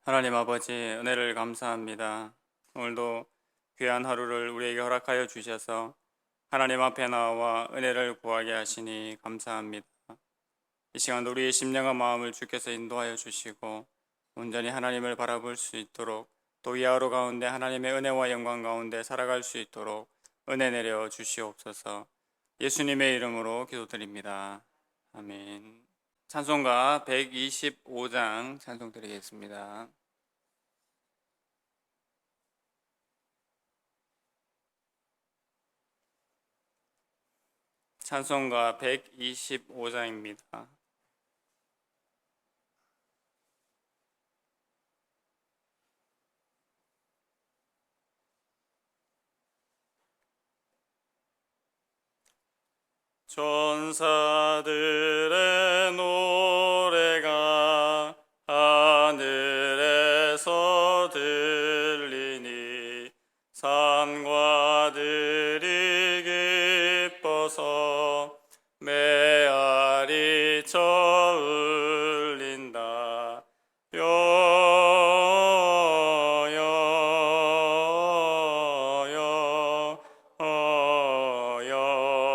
하나님 아버지, 은혜를 감사합니다. 오늘도 귀한 하루를 우리에게 허락하여 주셔서 하나님 앞에 나와 은혜를 구하게 하시니 감사합니다. 이 시간도 우리의 심령과 마음을 주께서 인도하여 주시고 온전히 하나님을 바라볼 수 있도록 또 이 하루 가운데 하나님의 은혜와 영광 가운데 살아갈 수 있도록 은혜 내려 주시옵소서. 예수님의 이름으로 기도드립니다. 아멘. 찬송가 125장 찬송 드리겠습니다. 찬송가 125장입니다. 천사들의 노래가 하늘에서 들리니 산과 들이 기뻐서 메아리 쳐울린다.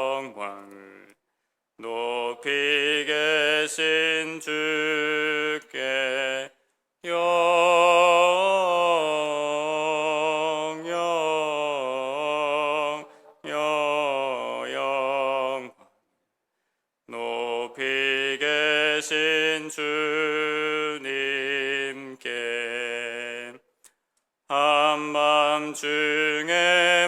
영광을 높이 계신 주께 영광 높이 계신 주님께 한밤중에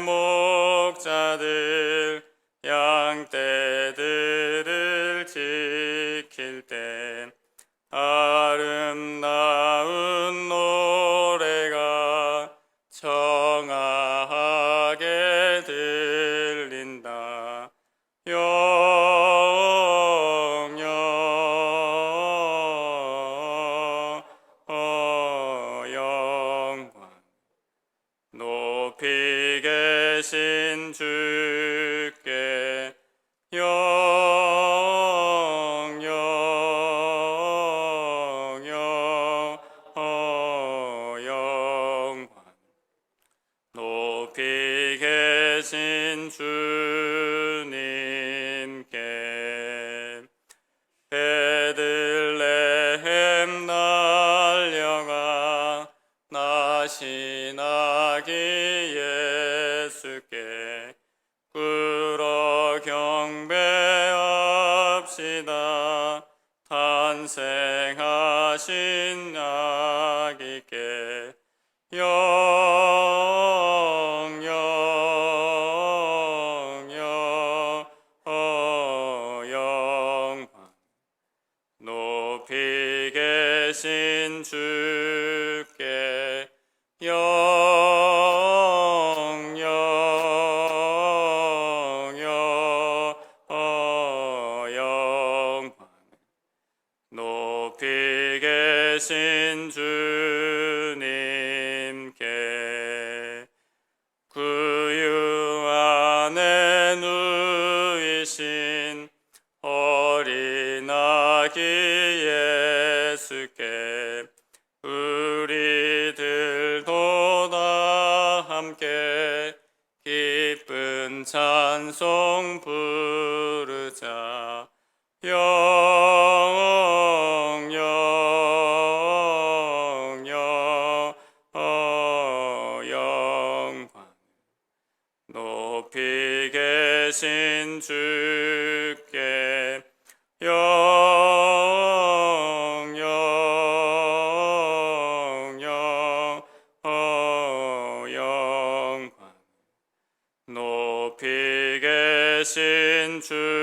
목자들 양떼들을 지킬 때 아름다운 노래가 청아하게 들린다. 영광 높이 계신 주께 영광 높이 계신 주님께 베들레헴 날려가 나신 아기 예수께 꿇어 경배합시다. 탄생하신 아기께 영광 높이 계신 주께 영광 높이 계신 주님께 구유 안에 누이신 어린 아기 예수께 우리들도 다 함께 기쁜 찬송 부르자. 영광 높이 계신 주께 영광 높이 계신 주님께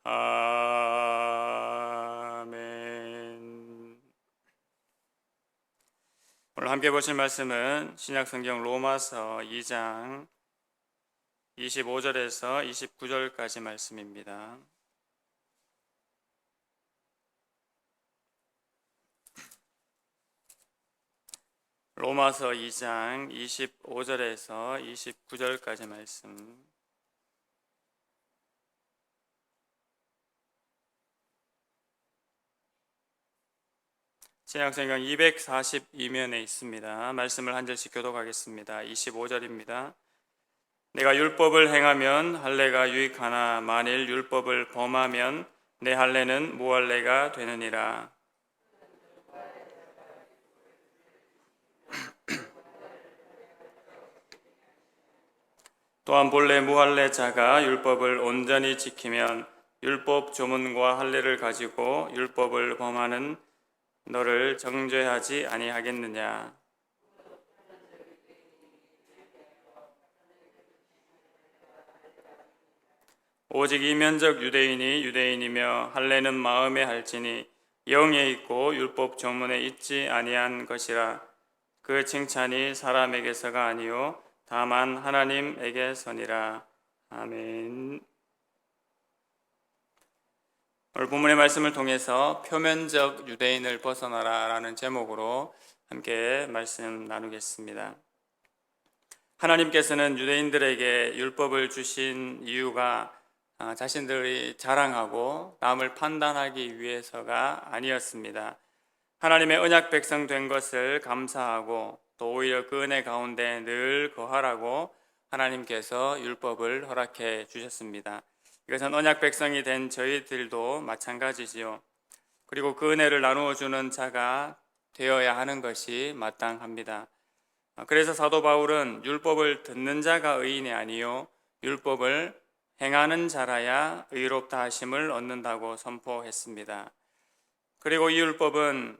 아멘. 오늘 함께 보실 말씀은 신약성경 로마서 2장 25절에서 29절까지 말씀입니다. 로마서 2장 25절에서 29절까지 말씀. 신약성경 242면에 있습니다. 말씀을 한 절씩 교독하겠습니다. 25절입니다. 내가 율법을 행하면 할례가 유익하나 만일 율법을 범하면 내 할례는 무할례가 되느니라. 또한 본래 무할례자가 율법을 온전히 지키면 율법 조문과 할례를 가지고 율법을 범하는 너를 정죄하지 아니하겠느냐. 오직 이면적 유대인이 유대인이며 할례는 마음에 할지니 영에 있고 율법 조문에 있지 아니한 것이라. 그 칭찬이 사람에게서가 아니요 다만 하나님에게서니라. 아멘. 오늘 본문의 말씀을 통해서 표면적 유대인을 벗어나라 라는 제목으로 함께 말씀 나누겠습니다. 하나님께서는 유대인들에게 율법을 주신 이유가 자신들이 자랑하고 남을 판단하기 위해서가 아니었습니다. 하나님의 언약 백성 된 것을 감사하고 또 오히려 그 은혜 가운데 늘 거하라고 하나님께서 율법을 허락해 주셨습니다. 이것은 언약 백성이 된 저희들도 마찬가지지요. 그리고 그 은혜를 나누어 주는 자가 되어야 하는 것이 마땅합니다. 그래서 사도 바울은 율법을 듣는 자가 의인이 아니요 율법을 행하는 자라야 의롭다 하심을 얻는다고 선포했습니다. 그리고 이 율법은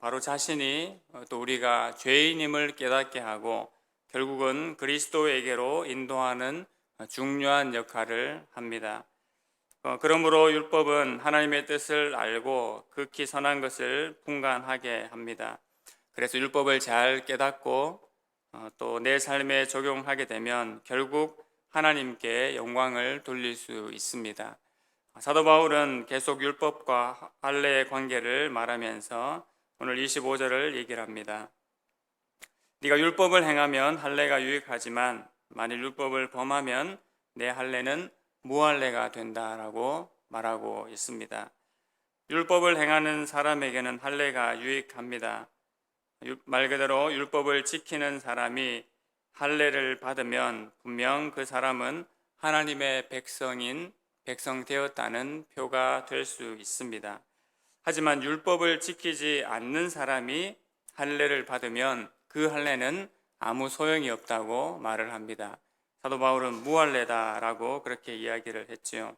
바로 자신이 또 우리가 죄인임을 깨닫게 하고 결국은 그리스도에게로 인도하는 중요한 역할을 합니다. 그러므로 율법은 하나님의 뜻을 알고 극히 선한 것을 분간하게 합니다. 그래서 율법을 잘 깨닫고 또 내 삶에 적용하게 되면 결국 하나님께 영광을 돌릴 수 있습니다. 사도 바울은 계속 율법과 할례의 관계를 말하면서 오늘 25절을 얘기를 합니다. 네가 율법을 행하면 할례가 유익하지만 만일 율법을 범하면 내 할례는 무할례가 된다라고 말하고 있습니다. 율법을 행하는 사람에게는 할례가 유익합니다. 말 그대로 율법을 지키는 사람이 할례를 받으면 분명 그 사람은 하나님의 백성 되었다는 표가 될 수 있습니다. 하지만 율법을 지키지 않는 사람이 할례를 받으면 그 할례는 아무 소용이 없다고 말을 합니다. 사도 바울은 무할례다라고 그렇게 이야기를 했지요.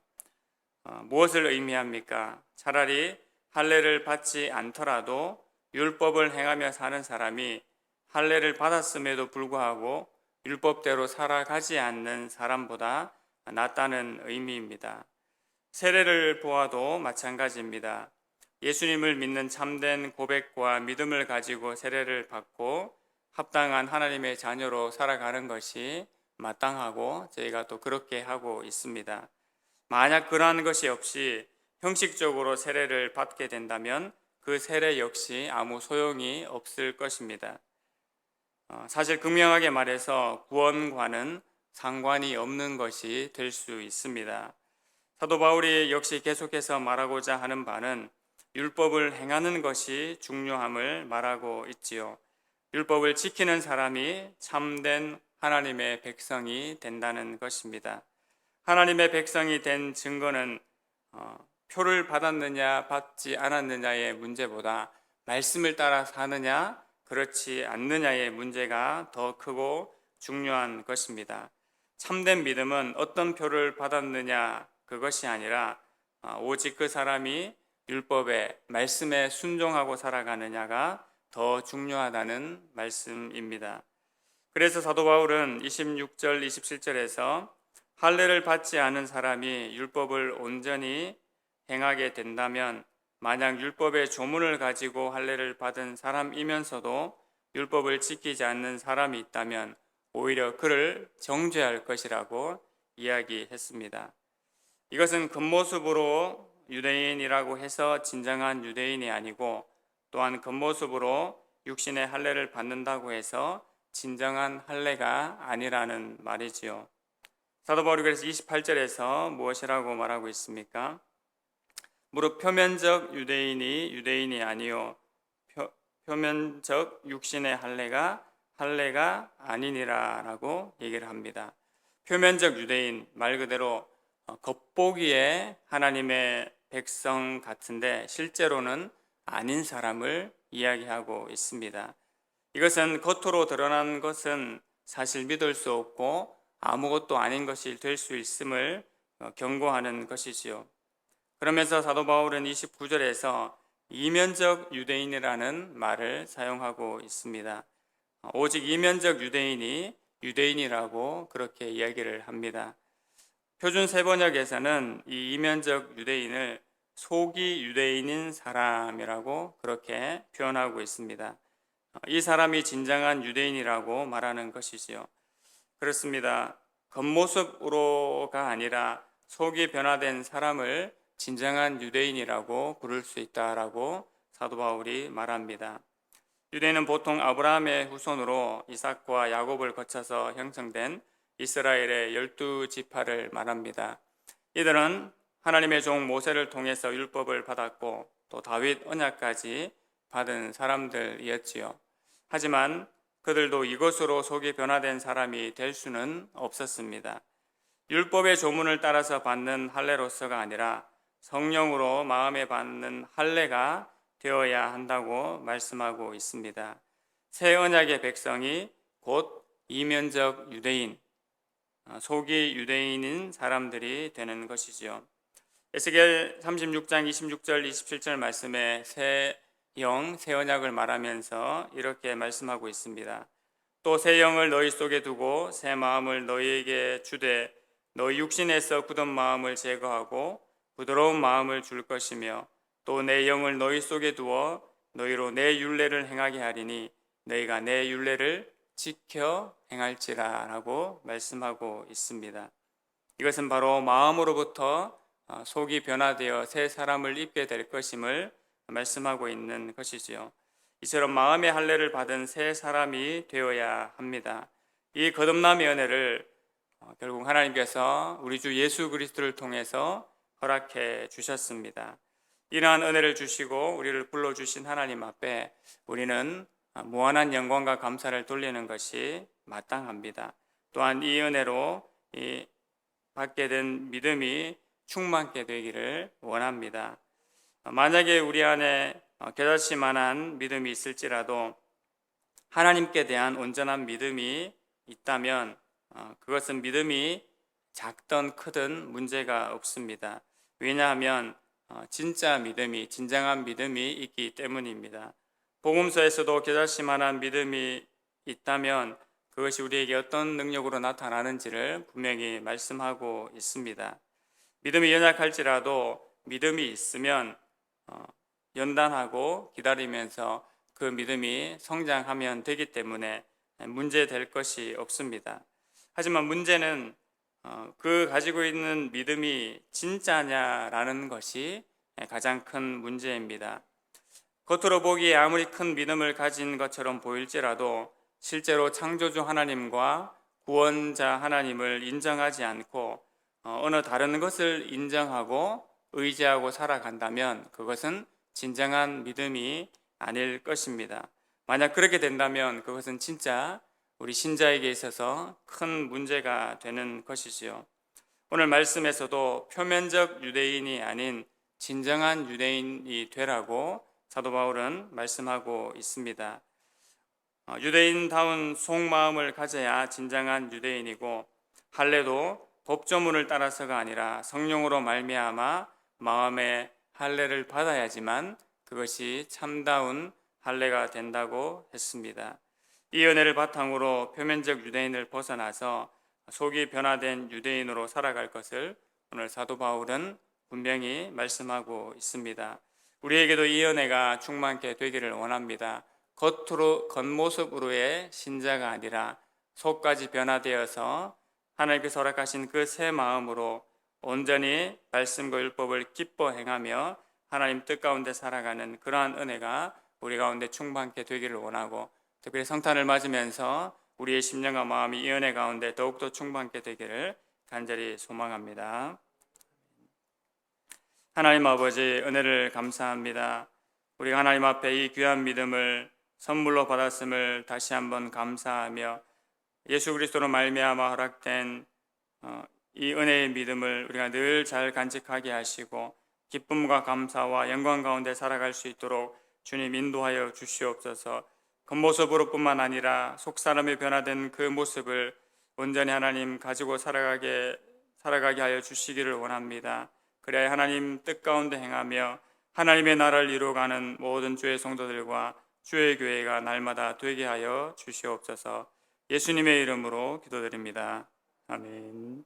무엇을 의미합니까? 차라리 할례를 받지 않더라도 율법을 행하며 사는 사람이 할례를 받았음에도 불구하고 율법대로 살아가지 않는 사람보다 낫다는 의미입니다. 세례를 보아도 마찬가지입니다. 예수님을 믿는 참된 고백과 믿음을 가지고 세례를 받고 합당한 하나님의 자녀로 살아가는 것이 마땅하고 저희가 또 그렇게 하고 있습니다. 만약 그러한 것이 없이 형식적으로 세례를 받게 된다면 그 세례 역시 아무 소용이 없을 것입니다. 사실 극명하게 말해서 구원과는 상관이 없는 것이 될 수 있습니다. 사도 바울이 역시 계속해서 말하고자 하는 바는 율법을 행하는 것이 중요함을 말하고 있지요. 율법을 지키는 사람이 참된 하나님의 백성이 된다는 것입니다. 하나님의 백성이 된 증거는 표를 받았느냐 받지 않았느냐의 문제보다 말씀을 따라 사느냐 그렇지 않느냐의 문제가 더 크고 중요한 것입니다. 참된 믿음은 어떤 표를 받았느냐 그것이 아니라 오직 그 사람이 율법의 말씀에 순종하고 살아가느냐가 더 중요하다는 말씀입니다. 그래서 사도 바울은 26절, 27절에서 할례를 받지 않은 사람이 율법을 온전히 행하게 된다면 만약 율법의 조문을 가지고 할례를 받은 사람이면서도 율법을 지키지 않는 사람이 있다면 오히려 그를 정죄할 것이라고 이야기했습니다. 이것은 겉모습으로 유대인이라고 해서 진정한 유대인이 아니고 또한 겉모습으로 육신의 할례를 받는다고 해서 진정한 할례가 아니라는 말이지요. 사도 바울이 그래서 28절에서 무엇이라고 말하고 있습니까? 무릇 표면적 유대인이 유대인이 아니요 표면적 육신의 할례가 아니니라라고 얘기를 합니다. 표면적 유대인 말 그대로 겉보기에 하나님의 백성 같은데 실제로는 아닌 사람을 이야기하고 있습니다. 이것은 겉으로 드러난 것은 사실 믿을 수 없고 아무것도 아닌 것이 될 수 있음을 경고하는 것이지요. 그러면서 사도 바울은 29절에서 이면적 유대인이라는 말을 사용하고 있습니다. 오직 이면적 유대인이 유대인이라고 그렇게 이야기를 합니다. 표준 세번역에서는 이 이면적 유대인을 속이 유대인인 사람이라고 그렇게 표현하고 있습니다. 이 사람이 진정한 유대인이라고 말하는 것이지요. 그렇습니다. 겉모습으로가 아니라 속이 변화된 사람을 진정한 유대인이라고 부를 수 있다라고 사도 바울이 말합니다. 유대인은 보통 아브라함의 후손으로 이삭과 야곱을 거쳐서 형성된 이스라엘의 12지파를 말합니다. 이들은 하나님의 종 모세를 통해서 율법을 받았고 또 다윗 언약까지 받은 사람들이었지요. 하지만 그들도 이것으로 속이 변화된 사람이 될 수는 없었습니다. 율법의 조문을 따라서 받는 할례로서가 아니라 성령으로 마음에 받는 할례가 되어야 한다고 말씀하고 있습니다. 새 언약의 백성이 곧 이면적 유대인, 속이 유대인인 사람들이 되는 것이지요. 에스겔 36장 26절 27절 말씀에 새 언약을 말하면서 이렇게 말씀하고 있습니다. 또 새 영을 너희 속에 두고 새 마음을 너희에게 주되 너희 육신에서 굳은 마음을 제거하고 부드러운 마음을 줄 것이며 또 내 영을 너희 속에 두어 너희로 내 율례를 행하게 하리니 너희가 내 율례를 지켜 행할지라 라고 말씀하고 있습니다. 이것은 바로 마음으로부터 속이 변화되어 새 사람을 입게 될 것임을 말씀하고 있는 것이지요. 이처럼 마음의 할례를 받은 새 사람이 되어야 합니다. 이 거듭남의 은혜를 결국 하나님께서 우리 주 예수 그리스도를 통해서 허락해 주셨습니다. 이러한 은혜를 주시고 우리를 불러주신 하나님 앞에 우리는 무한한 영광과 감사를 돌리는 것이 마땅합니다. 또한 이 은혜로 받게 된 믿음이 충만케 되기를 원합니다. 만약에 우리 안에 겨자씨만한 믿음이 있을지라도 하나님께 대한 온전한 믿음이 있다면 그것은 믿음이 작든 크든 문제가 없습니다. 왜냐하면 진짜 믿음이, 진정한 믿음이 있기 때문입니다. 복음서에서도 겨자씨만한 믿음이 있다면 그것이 우리에게 어떤 능력으로 나타나는지를 분명히 말씀하고 있습니다. 믿음이 연약할지라도 믿음이 있으면 연단하고 기다리면서 그 믿음이 성장하면 되기 때문에 문제될 것이 없습니다. 하지만 문제는 그 가지고 있는 믿음이 진짜냐라는 것이 가장 큰 문제입니다. 겉으로 보기에 아무리 큰 믿음을 가진 것처럼 보일지라도 실제로 창조주 하나님과 구원자 하나님을 인정하지 않고 어느 다른 것을 인정하고 의지하고 살아간다면 그것은 진정한 믿음이 아닐 것입니다. 만약 그렇게 된다면 그것은 진짜 우리 신자에게 있어서 큰 문제가 되는 것이지요. 오늘 말씀에서도 표면적 유대인이 아닌 진정한 유대인이 되라고 사도 바울은 말씀하고 있습니다. 유대인다운 속마음을 가져야 진정한 유대인이고 할례도 법조문을 따라서가 아니라 성령으로 말미암아 마음의 할례를 받아야지만 그것이 참다운 할례가 된다고 했습니다. 이 은혜를 바탕으로 표면적 유대인을 벗어나서 속이 변화된 유대인으로 살아갈 것을 오늘 사도 바울은 분명히 말씀하고 있습니다. 우리에게도 이 은혜가 충만케 되기를 원합니다. 겉모습으로의 신자가 아니라 속까지 변화되어서 하나님께서 허락하신 그 새 마음으로 온전히 말씀과 율법을 기뻐 행하며 하나님 뜻 가운데 살아가는 그러한 은혜가 우리 가운데 충만케 되기를 원하고 특별히 성탄을 맞으면서 우리의 심령과 마음이 이 은혜 가운데 더욱더 충만케 되기를 간절히 소망합니다. 하나님 아버지 은혜를 감사합니다. 우리가 하나님 앞에 이 귀한 믿음을 선물로 받았음을 다시 한번 감사하며 예수 그리스도로 말미암아 허락된 이 은혜의 믿음을 우리가 늘 잘 간직하게 하시고 기쁨과 감사와 영광 가운데 살아갈 수 있도록 주님 인도하여 주시옵소서. 겉모습으로 뿐만 아니라 속사람이 변화된 그 모습을 온전히 하나님 가지고 살아가게 하여 주시기를 원합니다. 그래야 하나님 뜻 가운데 행하며 하나님의 나라를 이루어가는 모든 주의 성도들과 주의 교회가 날마다 되게 하여 주시옵소서. 예수님의 이름으로 기도드립니다. 아멘.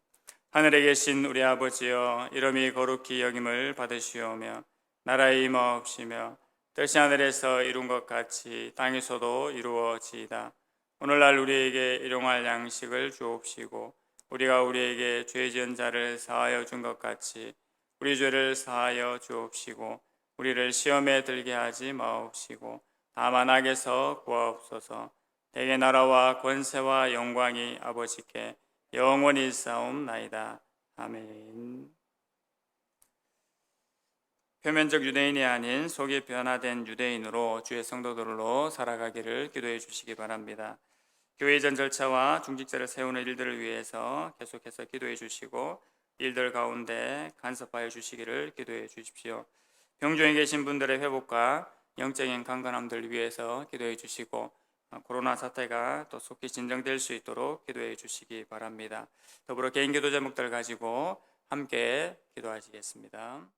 하늘에 계신 우리 아버지여, 이름이 거룩히 여김을 받으시오며 나라의 임하옵시며 뜻이 하늘에서 이룬 것 같이 땅에서도 이루어지이다. 오늘날 우리에게 일용할 양식을 주옵시고 우리가 우리에게 죄 지은 자를 사하여 준 것 같이 우리 죄를 사하여 주옵시고 우리를 시험에 들게 하지 마옵시고 다만 악에서 구하옵소서. 대개 나라와 권세와 영광이 아버지께 영원히 있사옵나이다. 아멘. 표면적 유대인이 아닌 속이 변화된 유대인으로 주의 성도들로 살아가기를 기도해 주시기 바랍니다. 교회 이전 절차와 중직자를 세우는 일들을 위해서 계속해서 기도해 주시고 일들 가운데 간섭하여 주시기를 기도해 주십시오. 병중에 계신 분들의 회복과 영적인 강건함들 위해서 기도해 주시고 코로나 사태가 또 속히 진정될 수 있도록 기도해 주시기 바랍니다. 더불어 개인 기도 제목들 가지고 함께 기도하시겠습니다.